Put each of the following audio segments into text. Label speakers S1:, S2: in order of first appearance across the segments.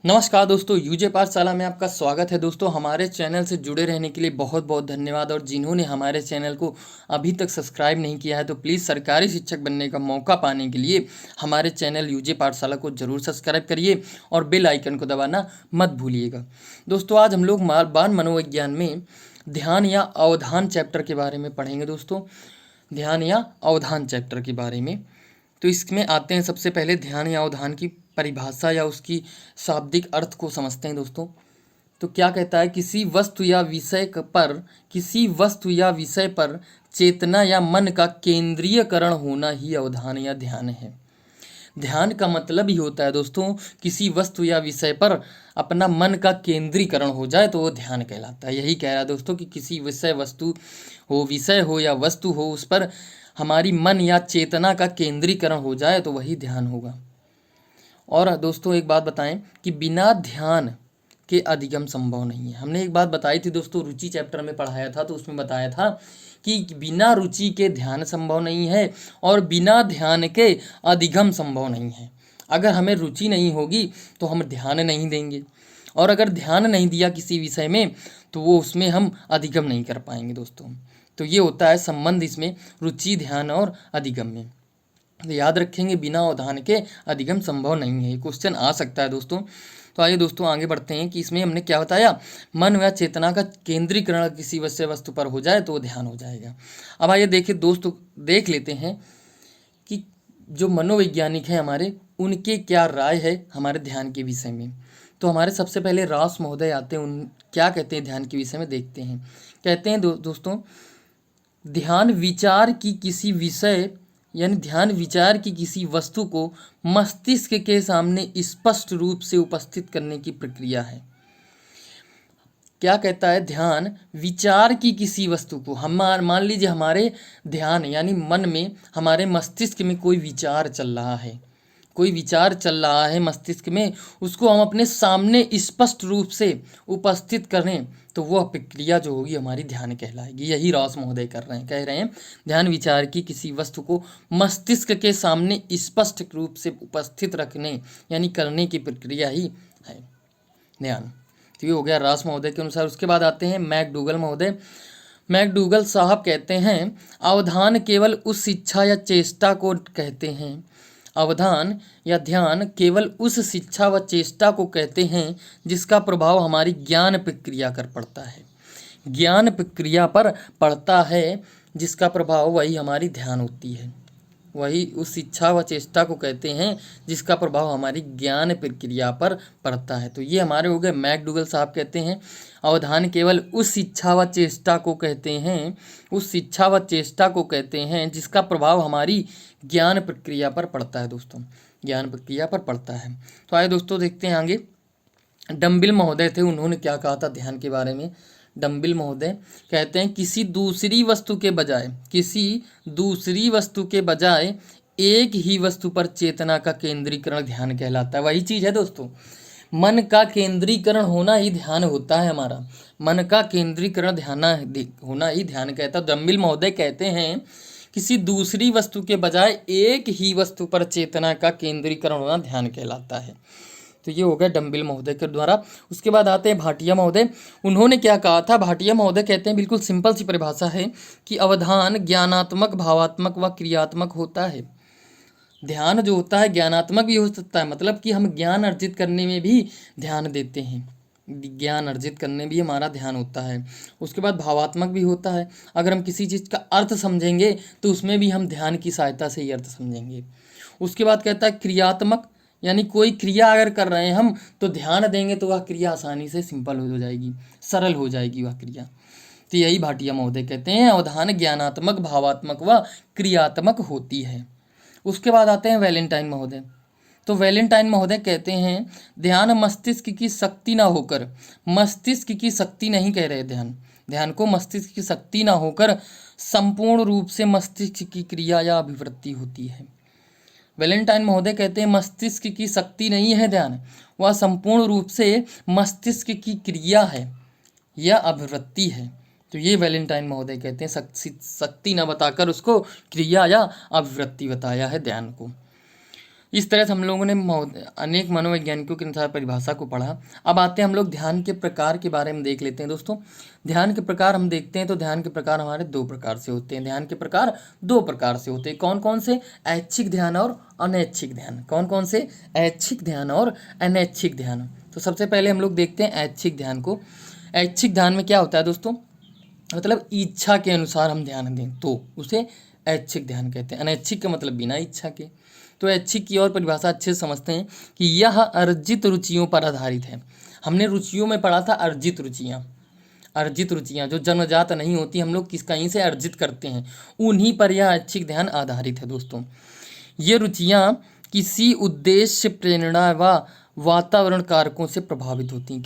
S1: नमस्कार दोस्तों, यूजे पाठशाला में आपका स्वागत है। दोस्तों, हमारे चैनल से जुड़े रहने के लिए बहुत बहुत धन्यवाद। और जिन्होंने हमारे चैनल को अभी तक सब्सक्राइब नहीं किया है तो प्लीज़ सरकारी शिक्षक बनने का मौका पाने के लिए हमारे चैनल यूजे पाठशाला को ज़रूर सब्सक्राइब करिए और बेल आइकन को दबाना मत भूलिएगा। दोस्तों, आज हम लोग बाल मनोविज्ञान में ध्यान या अवधान चैप्टर के बारे में पढ़ेंगे। दोस्तों, ध्यान या अवधान चैप्टर के बारे में तो इसमें आते हैं। सबसे पहले ध्यान या अवधान की परिभाषा या उसकी शाब्दिक अर्थ को समझते हैं। दोस्तों, तो क्या कहता है, किसी वस्तु या विषय पर चेतना या मन का केंद्रीयकरण होना ही अवधान या ध्यान है। ध्यान का मतलब ही होता है दोस्तों, किसी वस्तु या विषय पर अपना मन का केंद्रीकरण हो जाए तो वो ध्यान कहलाता है। यही कह रहा है दोस्तों कि किसी विषय हो या वस्तु हो, उस पर हमारी मन या चेतना का केंद्रीकरण हो जाए तो वही ध्यान होगा। और दोस्तों, एक बात बताएं कि बिना ध्यान के अधिगम संभव नहीं है। हमने एक बात बताई थी दोस्तों, रुचि चैप्टर में पढ़ाया था, तो उसमें बताया था कि बिना रुचि के ध्यान संभव नहीं है और बिना ध्यान के अधिगम संभव नहीं है। अगर हमें रुचि नहीं होगी तो हम ध्यान नहीं देंगे, और अगर ध्यान नहीं दिया किसी विषय में तो वो उसमें हम अधिगम नहीं कर पाएंगे। दोस्तों, तो ये होता है संबंध इसमें रुचि, ध्यान और अधिगम में। तो याद रखेंगे, बिना अवधान के अधिगम संभव नहीं है। क्वेश्चन आ सकता है दोस्तों। तो आइए दोस्तों आगे बढ़ते हैं कि इसमें हमने क्या बताया, मन व चेतना का केंद्रीकरण किसी विषय वस्तु पर हो जाए तो वो ध्यान हो जाएगा। अब आइए देखिए दोस्तों, देख लेते हैं कि जो मनोवैज्ञानिक हैं हमारे, उनके क्या राय है हमारे ध्यान के विषय में। तो हमारे सबसे पहले रास महोदय आते हैं, उन क्या कहते हैं ध्यान के विषय में, देखते हैं। कहते हैं दोस्तों, ध्यान विचार की किसी वस्तु को मस्तिष्क के सामने स्पष्ट रूप से उपस्थित करने की प्रक्रिया है। क्या कहता है, ध्यान विचार की किसी वस्तु को, हम मान लीजिए हमारे ध्यान यानी मन में, हमारे मस्तिष्क में कोई विचार चल रहा है मस्तिष्क में, उसको हम अपने सामने स्पष्ट रूप से उपस्थित करें तो वह प्रक्रिया जो होगी हमारी ध्यान कहलाएगी। यही रास महोदय कह रहे हैं ध्यान विचार की किसी वस्तु को मस्तिष्क के सामने स्पष्ट रूप से उपस्थित रखने यानी करने की प्रक्रिया ही है ध्यान। तो ये हो गया रास महोदय के अनुसार। उसके बाद आते हैं मैकडूगल महोदय। मैकडूगल साहब कहते हैं, अवधान केवल उस शिक्षा या चेष्टा को कहते हैं अवधान या ध्यान केवल उस शिक्षा व चेष्टा को कहते हैं जिसका प्रभाव हमारी ज्ञान प्रक्रिया पर पड़ता है, जिसका प्रभाव वही हमारी ध्यान होती है। वही उस शिक्षा व चेष्टा को कहते हैं जिसका प्रभाव हमारी ज्ञान प्रक्रिया पर पड़ता है। तो ये हमारे हो गए, मैकडूगल साहब कहते हैं अवधान केवल उस शिक्षा व चेष्टा को कहते हैं जिसका प्रभाव हमारी ज्ञान प्रक्रिया पर पड़ता है। दोस्तों, ज्ञान प्रक्रिया पर पड़ता है। तो आइए दोस्तों देखते हैं आगे। डम्बिल महोदय थे, उन्होंने क्या कहा था ध्यान के बारे में। डम्बिल महोदय कहते हैं, किसी दूसरी वस्तु के बजाय एक ही वस्तु पर चेतना का केंद्रीकरण ध्यान कहलाता है। वही चीज़ है दोस्तों, मन का केंद्रीकरण होना ही ध्यान होता है हमारा। मन का केंद्रीकरण होना ही ध्यान कहता है। डम्बिल महोदय कहते हैं, किसी दूसरी वस्तु के बजाय एक ही वस्तु पर चेतना का केंद्रीकरण होना ध्यान कहलाता है। तो ये हो गया डम्बिल महोदय के द्वारा। उसके बाद आते हैं भाटिया महोदय। उन्होंने क्या कहा था, भाटिया महोदय कहते हैं, बिल्कुल सिंपल सी परिभाषा है कि अवधान ज्ञानात्मक, भावात्मक व क्रियात्मक होता है। ध्यान जो होता है ज्ञानात्मक भी हो सकता है, मतलब कि हम ज्ञान अर्जित करने में भी ध्यान देते हैं, ज्ञान अर्जित करने भी हमारा ध्यान होता है। उसके बाद भावात्मक भी होता है, अगर हम किसी चीज़ का अर्थ समझेंगे तो उसमें भी हम ध्यान की सहायता से ही अर्थ समझेंगे। उसके बाद कहता है क्रियात्मक, यानी कोई क्रिया अगर कर रहे हैं हम तो ध्यान देंगे तो वह क्रिया आसानी से सिंपल हो जाएगी, सरल हो जाएगी वह क्रिया। तो यही भाटिया महोदय कहते हैं, अवधान ज्ञानात्मक, भावात्मक व क्रियात्मक होती है। उसके बाद आते हैं वैलेंटाइन महोदय। तो वैलेंटाइन महोदय कहते हैं, ध्यान मस्तिष्क की शक्ति ना होकर, मस्तिष्क की शक्ति नहीं कह रहे, ध्यान को मस्तिष्क की शक्ति ना होकर संपूर्ण रूप से मस्तिष्क की क्रिया या अभिवृत्ति होती है। वैलेंटाइन महोदय कहते हैं, मस्तिष्क की शक्ति नहीं है ध्यान, वह संपूर्ण रूप से मस्तिष्क की क्रिया है या अभिवृत्ति है। तो ये वैलेंटाइन महोदय कहते हैं, शक्ति न बताकर उसको क्रिया या अभिवृत्ति बताया है ध्यान को। इस तरह से हम लोगों ने अनेक मनोवैज्ञानिकों के अनुसार परिभाषा को पढ़ा। अब आते हैं हम लोग ध्यान के प्रकार के बारे में देख लेते हैं दोस्तों। ध्यान के प्रकार हम देखते हैं तो ध्यान के प्रकार हमारे दो प्रकार से होते हैं। ध्यान के प्रकार दो प्रकार से होते हैं। कौन कौन से? ऐच्छिक ध्यान और अनैच्छिक ध्यान। कौन कौन से? ऐच्छिक ध्यान और अनैच्छिक ध्यान। तो सबसे पहले हम लोग देखते हैं ऐच्छिक ध्यान को। ऐच्छिक ध्यान में क्या होता है दोस्तों? मतलब इच्छा के अनुसार हम ध्यान दें तो उसे ऐच्छिक ध्यान कहते हैं। अनैच्छिक का मतलब बिना इच्छा के। तो ऐच्छिक की और परिभाषा अच्छे से समझते हैं कि यह अर्जित रुचियों पर आधारित है। हमने रुचियों में पढ़ा था अर्जित रुचियाँ। अर्जित रुचियाँ जो जन्मजात नहीं होती, हम लोग कहीं से अर्जित करते हैं, उन्हीं पर यह ऐच्छिक ध्यान आधारित है दोस्तों। ये रुचियाँ किसी उद्देश्य, प्रेरणा व वातावरण कारकों से प्रभावित होती हैं।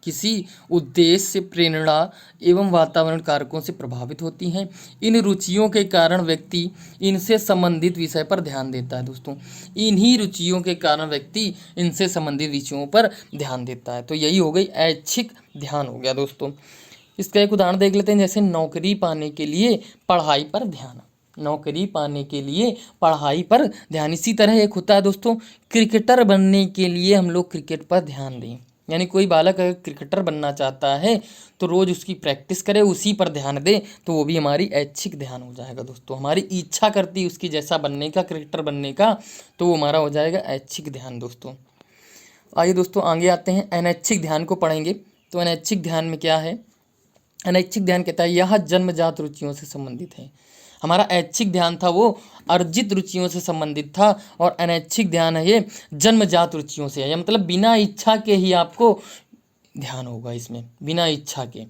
S1: किसी उद्देश्य, प्रेरणा एवं वातावरण कारकों से प्रभावित होती हैं। इन रुचियों के कारण व्यक्ति इनसे संबंधित विषय पर ध्यान देता है दोस्तों। इन्हीं रुचियों के कारण व्यक्ति इनसे संबंधित विषयों पर ध्यान देता है। तो यही हो गई ऐच्छिक ध्यान हो गया दोस्तों। इसका एक उदाहरण देख लेते हैं, जैसे नौकरी पाने के लिए पढ़ाई पर ध्यान। नौकरी पाने के लिए पढ़ाई पर ध्यान। इसी तरह एक होता है दोस्तों, क्रिकेटर बनने के लिए हम लोग क्रिकेट पर ध्यान दें। यानी कोई बालक अगर क्रिकेटर बनना चाहता है तो रोज़ उसकी प्रैक्टिस करे, उसी पर ध्यान दे, तो वो भी हमारी ऐच्छिक ध्यान हो जाएगा दोस्तों। हमारी इच्छा करती उसकी जैसा बनने का, क्रिकेटर बनने का, तो वो हमारा हो जाएगा ऐच्छिक ध्यान दोस्तों। आइए दोस्तों आगे आते हैं, अनैच्छिक ध्यान को पढ़ेंगे। तो अनैच्छिक ध्यान में क्या है? अनैच्छिक ध्यान कहता है यह जन्मजात रुचियों से संबंधित है। हमारा ऐच्छिक ध्यान था वो अर्जित रुचियों से संबंधित था, और अनैच्छिक ध्यान है ये जन्मजात रुचियों से है। या मतलब बिना इच्छा के ही आपको ध्यान होगा इसमें, बिना इच्छा के।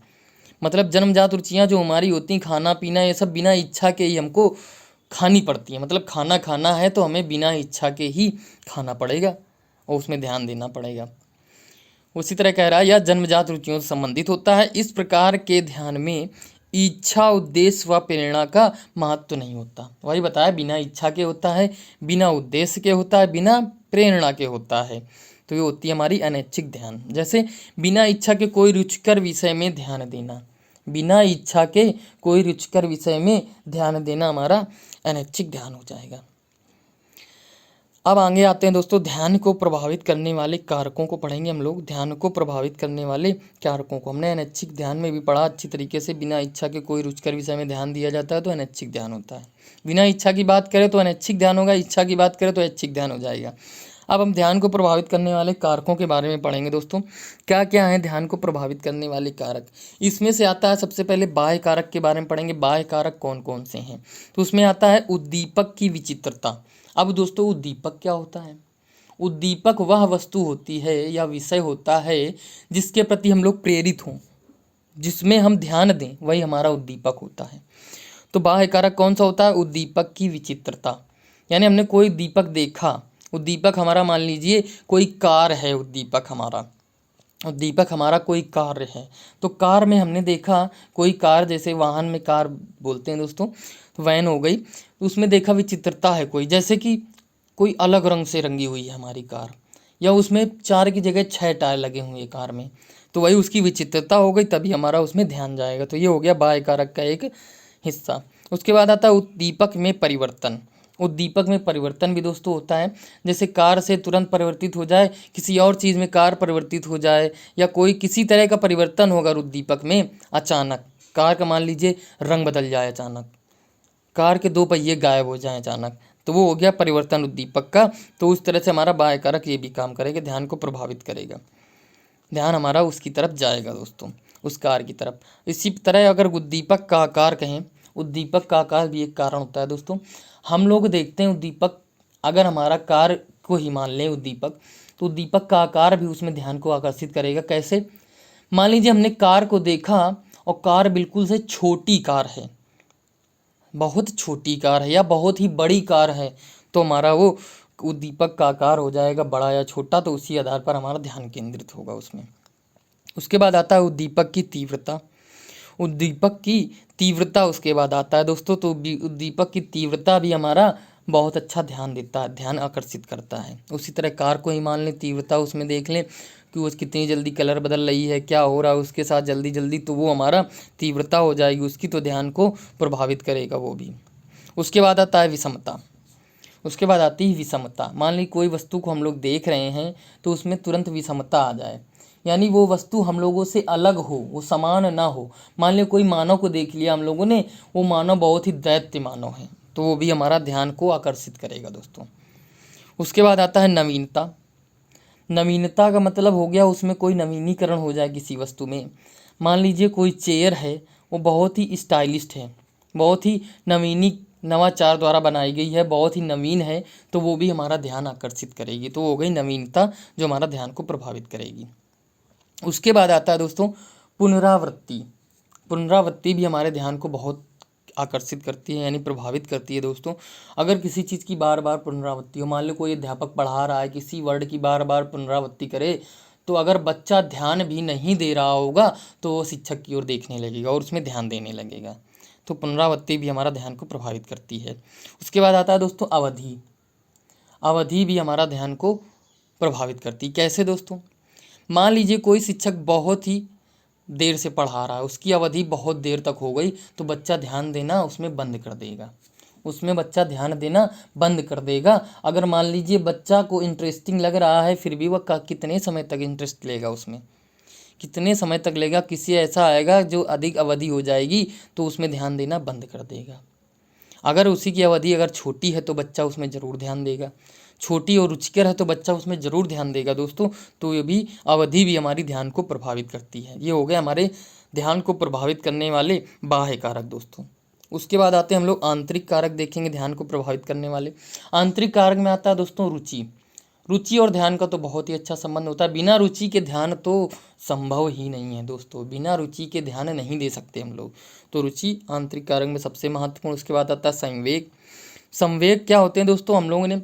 S1: मतलब जन्मजात रुचियाँ जो हमारी होती हैं, खाना पीना, ये सब बिना इच्छा के ही हमको खानी पड़ती है। मतलब खाना खाना है तो हमें बिना इच्छा के ही खाना पड़ेगा और उसमें ध्यान देना पड़ेगा। उसी तरह कह रहा है यह जन्मजात रुचियों से संबंधित होता है। इस प्रकार के ध्यान में इच्छा, उद्देश्य व प्रेरणा का महत्व नहीं होता। वही बताया, बिना इच्छा के होता है, बिना उद्देश्य के होता है, बिना प्रेरणा के होता है। तो ये होती है हमारी अनैच्छिक ध्यान। जैसे बिना इच्छा के कोई रुचिकर विषय में ध्यान देना। बिना इच्छा के कोई रुचिकर विषय में ध्यान देना हमारा अनैच्छिक ध्यान हो जाएगा। अब आगे आते हैं दोस्तों, ध्यान को प्रभावित करने वाले कारकों को पढ़ेंगे हम लोग। ध्यान को प्रभावित करने वाले कारकों को हमने अनैच्छिक ध्यान में भी पढ़ा अच्छी तरीके से। बिना इच्छा के कोई रुचिकर विषय में ध्यान दिया जाता है तो अनैच्छिक ध्यान होता है। बिना इच्छा की बात करें तो अनैच्छिक ध्यान होगा, इच्छा की बात करें तो ऐच्छिक ध्यान हो जाएगा। अब हम ध्यान को प्रभावित करने वाले कारकों के बारे में पढ़ेंगे दोस्तों। क्या क्या हैं ध्यान को प्रभावित करने वाले कारक? इसमें से आता है सबसे पहले बाह्य कारक के बारे में पढ़ेंगे। बाह्य कारक कौन कौन से हैं? तो उसमें आता है उद्दीपक की विचित्रता। अब दोस्तों उद्दीपक क्या होता है? उद्दीपक वह वस्तु होती है या विषय होता है जिसके प्रति हम लोग प्रेरित हों, जिसमें हम ध्यान दें, वही हमारा उद्दीपक होता है। तो बाह्य कारक कौन सा होता है? उद्दीपक की विचित्रता। यानी हमने कोई दीपक देखा, उद्दीपक हमारा मान लीजिए कोई कार है, उद्दीपक हमारा कोई कार्य है। तो कार में हमने देखा कोई कार, जैसे वाहन में कार बोलते हैं दोस्तों, तो वैन हो गई, तो उसमें देखा विचित्रता है कोई, जैसे कि कोई अलग रंग से रंगी हुई है हमारी कार, या उसमें 4 की जगह 6 टायर लगे हुए हैं कार में, तो वही उसकी विचित्रता हो गई, तभी हमारा उसमें ध्यान जाएगा। तो ये हो गया बाह्य कारक का एक हिस्सा। उसके बाद आता है उद्दीपक में परिवर्तन। उद्दीपक में परिवर्तन भी दोस्तों होता है, जैसे कार से तुरंत परिवर्तित हो जाए, किसी और चीज़ में कार परिवर्तित हो जाए, या कोई किसी तरह का परिवर्तन होगा उद्दीपक में। अचानक कार का मान लीजिए रंग बदल जाए, अचानक कार के 2 पहिए गायब हो जाएं अचानक, तो वो हो गया परिवर्तन उद्दीपक का। तो उस तरह से हमारा बाह्य कारक ये भी काम करेगा, ध्यान को प्रभावित करेगा, ध्यान हमारा उसकी तरफ जाएगा दोस्तों, उस कार की तरफ। इसी तरह अगर उद्दीपक का आकार कहें, उद्दीपक का आकार भी एक कारण होता है दोस्तों। हम लोग देखते हैं उद्दीपक, अगर हमारा कार को ही मान लें उद्दीपक, तो उद्दीपक का आकार भी उसमें ध्यान को आकर्षित करेगा। कैसे? मान लीजिए हमने कार को देखा और कार बिल्कुल से छोटी कार है, बहुत छोटी कार है या बहुत ही बड़ी कार है, तो हमारा वो उद्दीपक का आकार हो जाएगा बड़ा या छोटा, तो उसी आधार पर हमारा ध्यान केंद्रित होगा उसमें। उसके बाद आता है उद्दीपक की तीव्रता। उद्दीपक की तीव्रता उसके बाद आता है दोस्तों। तो उद्दीपक की तीव्रता भी हमारा बहुत अच्छा ध्यान देता है, ध्यान आकर्षित करता है। उसी तरह कार को ही मान लें, तीव्रता उसमें देख लें कि वो कितनी जल्दी कलर बदल रही है, क्या हो रहा है उसके साथ जल्दी जल्दी, तो वो हमारा तीव्रता हो जाएगी उसकी, तो ध्यान को प्रभावित करेगा वो भी। उसके बाद आता है विषमता। उसके बाद आती है विषमता। मान ली कोई वस्तु को हम लोग देख रहे हैं तो उसमें तुरंत विषमता आ जाए, यानी वो वस्तु हम लोगों से अलग हो, वो समान ना हो। मान ली कोई मानव को देख लिया हम लोगों ने, वो मानव बहुत ही दैत्य मानव है, तो वो भी हमारा ध्यान को आकर्षित करेगा दोस्तों। उसके बाद आता है नवीनता। नवीनता का मतलब हो गया उसमें कोई नवीनीकरण हो जाए किसी वस्तु में। मान लीजिए कोई चेयर है, वो बहुत ही स्टाइलिस्ट है, बहुत ही नवाचार द्वारा बनाई गई है, बहुत ही नवीन है, तो वो भी हमारा ध्यान आकर्षित करेगी। तो हो गई नवीनता जो हमारा ध्यान को प्रभावित करेगी। उसके बाद आता है दोस्तों पुनरावृत्ति। पुनरावृत्ति भी हमारे ध्यान को बहुत आकर्षित करती है, यानी प्रभावित करती है दोस्तों। अगर किसी चीज़ की बार बार पुनरावृत्ति हो, मान लो कोई अध्यापक पढ़ा रहा है, किसी वर्ड की बार बार पुनरावृत्ति करे, तो अगर बच्चा ध्यान भी नहीं दे रहा होगा तो वो शिक्षक की ओर देखने लगेगा और उसमें ध्यान देने लगेगा। तो पुनरावृत्ति भी हमारा ध्यान को प्रभावित करती है। उसके बाद आता है दोस्तों अवधि। अवधि भी हमारा ध्यान को प्रभावित करती है। कैसे दोस्तों? मान लीजिए कोई शिक्षक बहुत ही देर से पढ़ा रहा है, उसकी अवधि बहुत देर तक हो गई, तो बच्चा ध्यान देना उसमें बंद कर देगा, उसमें बच्चा ध्यान देना बंद कर देगा। अगर मान लीजिए बच्चा को इंटरेस्टिंग लग रहा है, फिर भी वह कितने समय तक इंटरेस्ट लेगा उसमें, कितने समय तक लेगा? किसी ऐसा आएगा जो अधिक अवधि हो जाएगी तो उसमें ध्यान देना बंद कर देगा। अगर उसी की अवधि अगर छोटी है तो बच्चा उसमें ज़रूर ध्यान देगा, छोटी और रुचिकर है तो बच्चा उसमें ज़रूर ध्यान देगा दोस्तों। तो ये भी अवधि भी हमारी ध्यान को प्रभावित करती है। ये हो गए हमारे ध्यान को प्रभावित करने वाले बाह्य कारक दोस्तों। उसके बाद आते हैं हम लोग आंतरिक कारक देखेंगे ध्यान को प्रभावित करने वाले। आंतरिक कारक में आता है दोस्तों रुचि। रुचि और ध्यान का तो बहुत ही अच्छा संबंध होता है। बिना रुचि के ध्यान तो संभव ही नहीं है दोस्तों, बिना रुचि के ध्यान नहीं दे सकते हम लोग। तो रुचि आंतरिक कारक में सबसे महत्वपूर्ण। उसके बाद आता है संवेग। संवेग क्या होते हैं दोस्तों? हम लोगों ने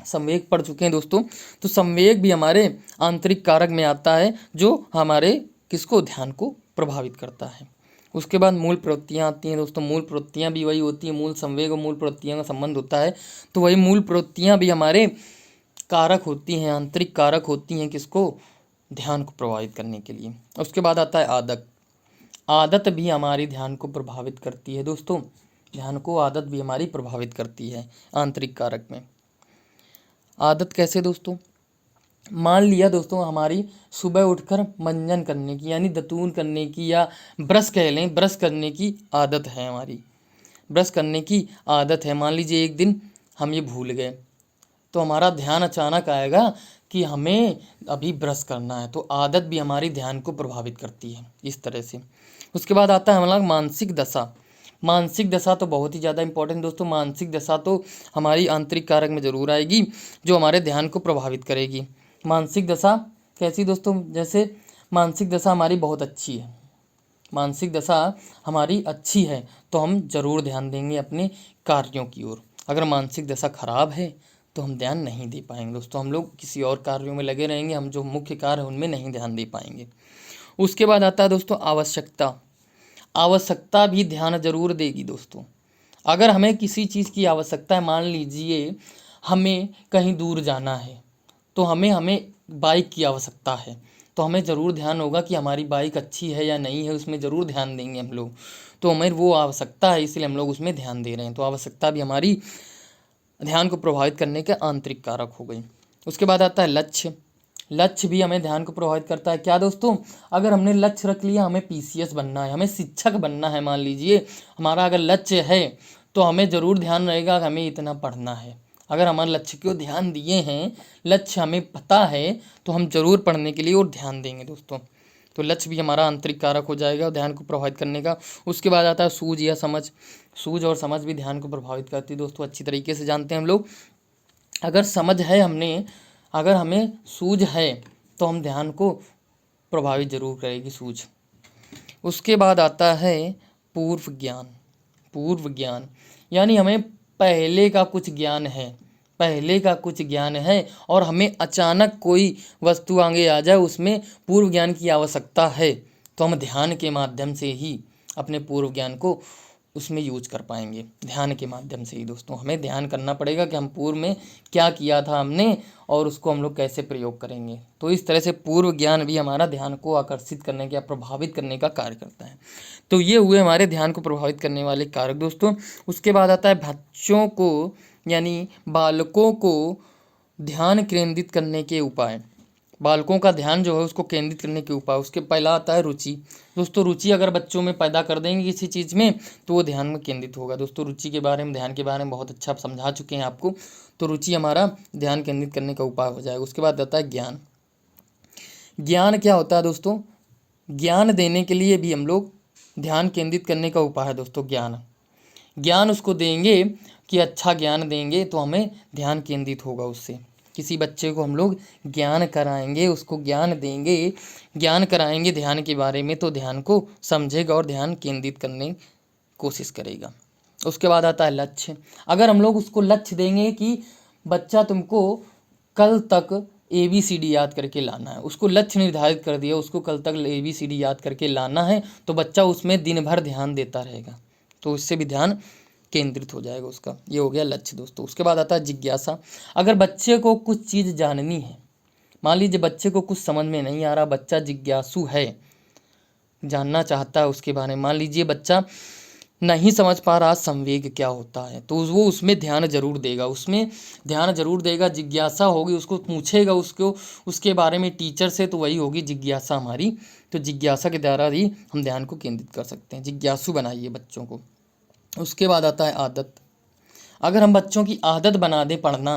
S1: संवेग पढ़ चुके हैं दोस्तों। तो संवेग भी हमारे आंतरिक कारक में आता है, जो हमारे किसको? ध्यान को प्रभावित करता है। उसके बाद मूल प्रवृत्तियाँ आती हैं दोस्तों। मूल प्रवृत्तियाँ भी वही होती है, मूल संवेग और मूल प्रवृत्तियों का संबंध होता है, तो वही मूल प्रवृत्तियाँ भी हमारे कारक होती हैं, आंतरिक कारक होती हैं किसको? ध्यान को प्रभावित करने के लिए। उसके बाद आता है आदत। आदत भी हमारी ध्यान को प्रभावित करती है दोस्तों। ध्यान को आदत भी हमारी प्रभावित करती है आंतरिक कारक में। आदत कैसे दोस्तों? मान लिया दोस्तों हमारी सुबह उठकर मंजन करने की, यानी दतून करने की, या ब्रश कह लें, ब्रश करने की आदत है हमारी, ब्रश करने की आदत है। मान लीजिए एक दिन हम ये भूल गए, तो हमारा ध्यान अचानक आएगा कि हमें अभी ब्रश करना है, तो आदत भी हमारी ध्यान को प्रभावित करती है इस तरह से। उसके बाद आता है हमारा मानसिक दशा। मानसिक दशा तो बहुत ही ज़्यादा इंपॉर्टेंट दोस्तों। मानसिक दशा तो हमारी आंतरिक कारक में ज़रूर आएगी, जो हमारे ध्यान को प्रभावित करेगी। मानसिक दशा कैसी दोस्तों? जैसे मानसिक दशा हमारी बहुत अच्छी है, मानसिक दशा हमारी अच्छी है तो हम जरूर ध्यान देंगे अपने कार्यों की ओर। अगर मानसिक दशा खराब है तो हम ध्यान नहीं दे पाएंगे दोस्तों, हम लोग किसी और कार्यों में लगे रहेंगे, हम जो मुख्य कार्य है उनमें नहीं ध्यान दे पाएंगे। उसके बाद आता है दोस्तों आवश्यकता। आवश्यकता भी ध्यान जरूर देगी दोस्तों। अगर हमें किसी चीज़ की आवश्यकता है, मान लीजिए हमें कहीं दूर जाना है, तो हमें बाइक की आवश्यकता है, तो हमें ज़रूर ध्यान होगा कि हमारी बाइक अच्छी है या नहीं है, उसमें ज़रूर ध्यान देंगे हम लोग। तो हमें वो आवश्यकता है इसलिए हम लोग उसमें ध्यान दे रहे हैं। तो आवश्यकता भी हमारी ध्यान को प्रभावित करने के आंतरिक कारक हो गई। उसके बाद आता है लक्ष्य। लक्ष्य भी हमें ध्यान को प्रभावित करता है। क्या दोस्तों? अगर हमने लक्ष्य रख लिया, हमें पीसीएस बनना है, हमें शिक्षक बनना है, मान लीजिए हमारा अगर लक्ष्य है, तो हमें ज़रूर ध्यान रहेगा कि हमें इतना पढ़ना है। अगर हमारे लक्ष्य को ध्यान दिए हैं, लक्ष्य हमें पता है, तो हम जरूर पढ़ने के लिए और ध्यान देंगे दोस्तों। तो लक्ष्य भी हमारा आंतरिक कारक हो जाएगा ध्यान को प्रभावित करने का। उसके बाद आता है सूझ या समझ। सूझ और समझ भी ध्यान को प्रभावित करती है दोस्तों, अच्छी तरीके से जानते हैं हम लोग। अगर समझ है अगर हमें सूझ है तो हम ध्यान को प्रभावित जरूर करेगी सूझ। उसके बाद आता है पूर्व ज्ञान। पूर्व ज्ञान यानी हमें पहले का कुछ ज्ञान है, पहले का कुछ ज्ञान है और हमें अचानक कोई वस्तु आगे आ जाए, उसमें पूर्व ज्ञान की आवश्यकता है, तो हम ध्यान के माध्यम से ही अपने पूर्व ज्ञान को उसमें यूज कर पाएंगे। ध्यान के माध्यम से ही दोस्तों हमें ध्यान करना पड़ेगा कि हम पूर्व में क्या किया था हमने और उसको हम लोग कैसे प्रयोग करेंगे। तो इस तरह से पूर्व ज्ञान भी हमारा ध्यान को आकर्षित करने का, प्रभावित करने का कार्य करता है। तो ये हुए हमारे ध्यान को प्रभावित करने वाले कारक दोस्तों। उसके बाद आता है बच्चों को यानी बालकों को ध्यान केंद्रित करने के उपाय, बालकों का ध्यान जो है उसको केंद्रित करने के उपाय। उसके पहला आता है रुचि। दोस्तों रुचि अगर बच्चों में पैदा कर देंगे किसी चीज़ में तो वो ध्यान में केंद्रित होगा। दोस्तों रुचि के बारे में, ध्यान के बारे में बहुत अच्छा समझा चुके हैं आपको। तो रुचि हमारा ध्यान केंद्रित करने का उपाय हो जाएगा। उसके बाद आता है ज्ञान। ज्ञान क्या होता है दोस्तों? ज्ञान देने के लिए भी हम लोग ध्यान केंद्रित करने का उपाय है दोस्तों ज्ञान। ज्ञान उसको देंगे कि अच्छा ज्ञान देंगे तो हमें ध्यान केंद्रित होगा उससे। किसी बच्चे को हम लोग ज्ञान कराएंगे, उसको ज्ञान देंगे, ज्ञान कराएंगे ध्यान के बारे में, तो ध्यान को समझेगा और ध्यान केंद्रित करने की कोशिश करेगा। उसके बाद आता है लक्ष्य। अगर हम लोग उसको लक्ष्य देंगे कि बच्चा तुमको कल तक ABCD याद करके लाना है, उसको लक्ष्य निर्धारित कर दिया, उसको कल तक ABCD याद करके लाना है, तो बच्चा उसमें दिन भर ध्यान देता रहेगा, तो उससे भी ध्यान केंद्रित हो जाएगा उसका। ये हो गया लक्ष्य दोस्तों। उसके बाद आता है जिज्ञासा। अगर बच्चे को कुछ चीज़ जाननी है, मान लीजिए बच्चे को कुछ समझ में नहीं आ रहा, बच्चा जिज्ञासु है, जानना चाहता है उसके बारे में, मान लीजिए बच्चा नहीं समझ पा रहा संवेग क्या होता है, तो वो उसमें ध्यान जरूर देगा, उसमें ध्यान जरूर देगा। जिज्ञासा होगी, उसको पूछेगा उसको उसके बारे में टीचर से, तो वही होगी जिज्ञासा हमारी। तो जिज्ञासा के द्वारा ही हम ध्यान को केंद्रित कर सकते हैं। जिज्ञासु बनाइए बच्चों को। उसके बाद आता है आदत। अगर हम बच्चों की आदत बना दें पढ़ना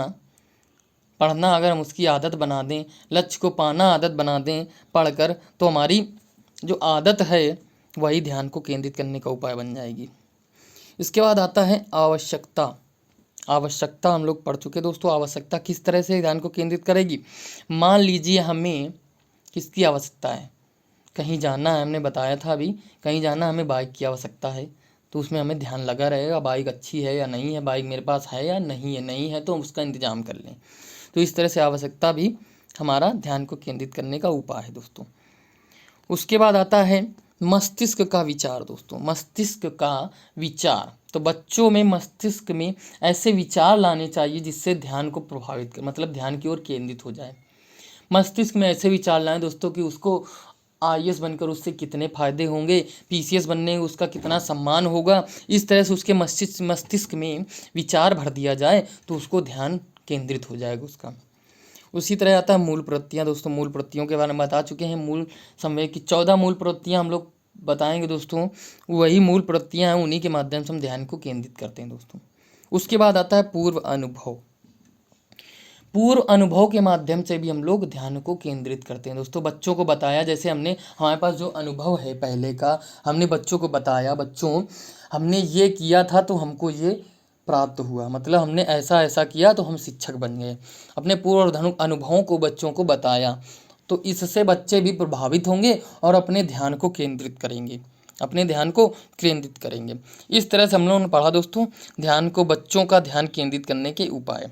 S1: अगर हम उसकी आदत बना दें, लक्ष्य को पाना आदत बना दें पढ़कर, तो हमारी जो आदत है वही ध्यान को केंद्रित करने का उपाय बन जाएगी। इसके बाद आता है आवश्यकता। आवश्यकता हम लोग पढ़ चुके दोस्तों। आवश्यकता किस तरह से ध्यान को केंद्रित करेगी? मान लीजिए हमें किसकी आवश्यकता है, कहीं जाना है, हमने बताया था अभी, कहीं जाना हमें बाइक की आवश्यकता है, तो उसमें हमें ध्यान लगा रहेगा बाइक अच्छी है या नहीं है, बाइक मेरे पास है या नहीं है, नहीं है तो उसका इंतजाम कर लें। तो इस तरह से आवश्यकता भी हमारा ध्यान को केंद्रित करने का उपाय है दोस्तों। उसके बाद आता है मस्तिष्क का विचार दोस्तों। मस्तिष्क का विचार, तो बच्चों में मस्तिष्क में ऐसे विचार लाने चाहिए जिससे ध्यान को प्रभावित कर, मतलब ध्यान की ओर केंद्रित हो जाए। मस्तिष्क में ऐसे विचार लाएं दोस्तों कि उसको IAS बनकर उससे कितने फ़ायदे होंगे, PCS बनने उसका कितना सम्मान होगा, इस तरह से उसके मस्तिष्क में विचार भर दिया जाए तो उसको ध्यान केंद्रित हो जाएगा उसका। उसी तरह आता है मूल प्रवृत्तियाँ दोस्तों। मूल प्रवृत्तियों के बारे में बता चुके हैं। मूल संवेग की 14 मूल प्रवृत्तियाँ हम लोग बताएंगे दोस्तों। वही मूल प्रवृत्तियाँ हैं, उन्हीं के माध्यम से हम ध्यान को केंद्रित करते हैं दोस्तों। उसके बाद आता है पूर्व अनुभव। पूर्व अनुभव के माध्यम से भी हम लोग ध्यान को केंद्रित करते हैं दोस्तों। बच्चों को बताया, जैसे हमने हमारे पास जो अनुभव है पहले का, हमने बच्चों को बताया, बच्चों हमने ये किया था तो हमको ये प्राप्त हुआ, मतलब हमने ऐसा ऐसा किया तो हम शिक्षक बन गए। अपने पूर्व अनुभवों को बच्चों को बताया, तो इससे बच्चे भी प्रभावित होंगे और अपने ध्यान को केंद्रित करेंगे, अपने ध्यान को केंद्रित करेंगे। इस तरह से हम लोगों ने पढ़ा दोस्तों ध्यान को, बच्चों का ध्यान केंद्रित करने के उपाय।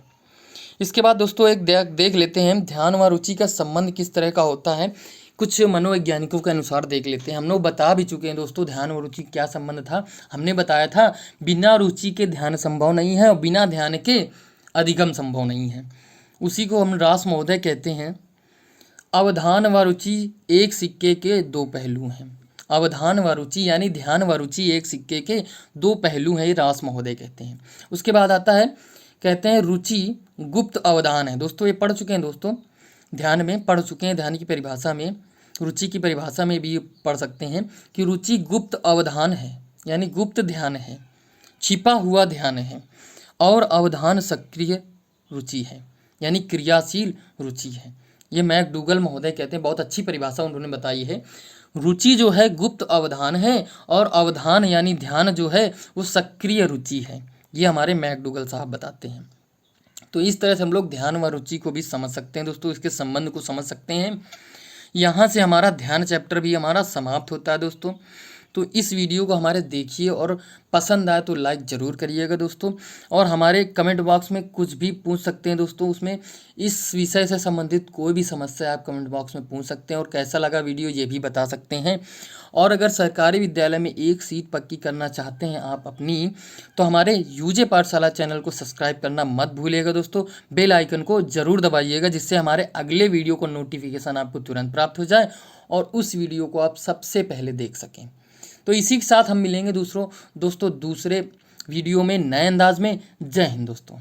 S1: इसके बाद दोस्तों एक देख लेते हैं ध्यान व रुचि का संबंध किस तरह का होता है। कुछ मनोवैज्ञानिकों के अनुसार देख लेते हैं। हम लोग बता भी चुके हैं दोस्तों ध्यान और रुचि क्या संबंध था। हमने बताया था बिना रुचि के ध्यान संभव नहीं है और बिना ध्यान के अधिगम संभव नहीं है। उसी को हम रास महोदय कहते हैं। अवधान व रुचि एक सिक्के के दो पहलू हैं। अवधान व रुचि यानी ध्यान व रुचि एक सिक्के के दो पहलू हैं, ये रास महोदय कहते हैं। उसके बाद आता है, कहते हैं रुचि गुप्त अवधान है। दोस्तों ये पढ़ चुके हैं दोस्तों, ध्यान में पढ़ चुके हैं। ध्यान की परिभाषा में, रुचि की परिभाषा में भी पढ़ सकते हैं कि रुचि गुप्त अवधान है, यानी गुप्त ध्यान है, छिपा हुआ ध्यान है। और अवधान सक्रिय रुचि है, यानी क्रियाशील रुचि है। ये मैकडूगल महोदय कहते हैं, बहुत अच्छी परिभाषा उन्होंने बताई है। रुचि जो है गुप्त अवधान है और अवधान यानी ध्यान जो है वो सक्रिय रुचि है। ये हमारे मैकडूगल साहब बताते हैं। तो इस तरह से हम लोग ध्यान व रुचि को भी समझ सकते हैं दोस्तों, इसके संबंध को समझ सकते हैं। यहाँ से हमारा ध्यान चैप्टर भी हमारा समाप्त होता है दोस्तों। तो इस वीडियो को हमारे देखिए और पसंद आए तो लाइक ज़रूर करिएगा दोस्तों। और हमारे कमेंट बॉक्स में कुछ भी पूछ सकते हैं दोस्तों, उसमें इस विषय से संबंधित कोई भी समस्या आप कमेंट बॉक्स में पूछ सकते हैं। और कैसा लगा वीडियो ये भी बता सकते हैं। और अगर सरकारी विद्यालय में एक सीट पक्की करना चाहते हैं आप अपनी, तो हमारे यूजे पाठशाला चैनल को सब्सक्राइब करना मत भूलिएगा दोस्तों। बेल आइकन को ज़रूर दबाइएगा, जिससे हमारे अगले वीडियो को नोटिफिकेशन आपको तुरंत प्राप्त हो जाए और उस वीडियो को आप सबसे पहले देख सकें। तो इसी के साथ हम मिलेंगे दोस्तों दूसरे वीडियो में नए अंदाज में। जय हिंद दोस्तों।